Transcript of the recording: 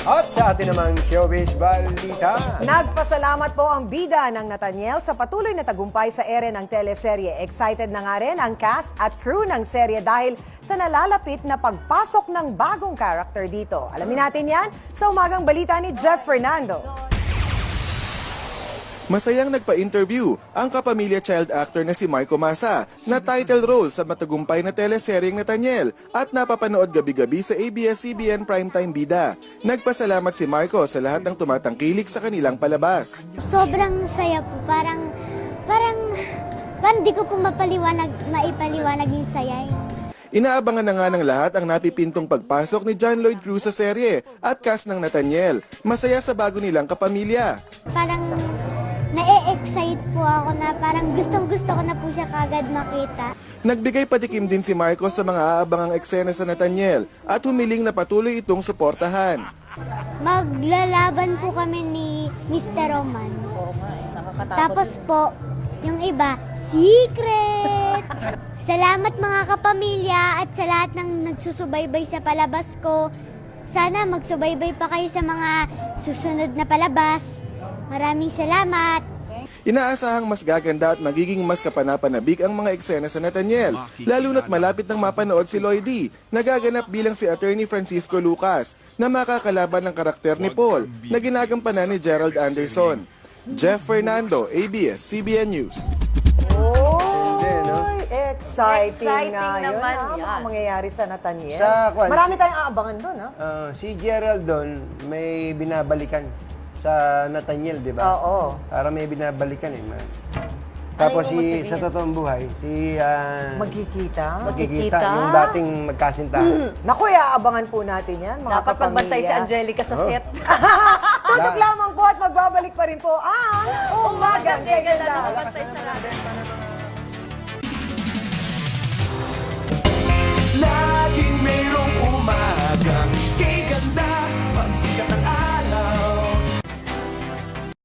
At sa atin namang showbiz balita. Nagpasalamat po ang bida ng Nathaniel sa patuloy na tagumpay sa ere ng teleserye. Excited na nga rin ang cast at crew ng serye dahil sa nalalapit na pagpasok ng bagong karakter dito. Alamin natin yan sa umagang balita ni Jeff Fernando. Masayang nagpa-interview ang kapamilya child actor na si Marco Masa na title role sa matagumpay na teleseryeng Nathaniel at napapanood gabi-gabi sa ABS-CBN Primetime Bida. Nagpasalamat si Marco sa lahat ng tumatangkilik sa kanilang palabas. Sobrang saya po. Parang di ko po maipaliwanag yung saya. Inaabangan na nga ng lahat ang napipintong pagpasok ni John Lloyd Cruz sa serye at cast ng Nathaniel. Masaya sa bago nilang kapamilya. Parang na-excite po ako na parang gustong-gusto ko na po siya kagad makita. Nagbigay patikim din si Marco sa mga aabangang eksena sa Nathaniel at humiling na patuloy itong suportahan. Maglalaban po kami ni Mr. Roman. Tapos po, yung iba, secret! Salamat mga kapamilya at sa lahat ng nagsusubaybay sa palabas ko. Sana magsubaybay pa kayo sa mga susunod na palabas. Maraming salamat! Inaasahang mas gaganda at magiging mas kapanapanabik ang mga eksena sa Nathaniel, lalo na't malapit nang mapanood si Lloydie, nagaganap bilang si Attorney Francisco Lucas, na makakalaban ng karakter ni Paul, na ginagampanan ni Gerald Anderson. Jeff Fernando, ABS-CBN News. Hindi, no? Exciting nga yun. naman Mga yan. mangyayari sa Nathaniel. Marami tayong aabangan doon, ha? Si Gerald doon, may binabalikan sa Nathaniel, di ba? Oo. Para may binabalikan eh. Tapos sa totoong buhay, Magkikita. magkikita, yung dating magkasintahan. Naku, aabangan po natin yan, mga Dapat kapamilya. magbantay si Angelica sa set. Tutok lamang po at magbabalik pa rin po ang Umagang Gaganda. Magbantay sa natin.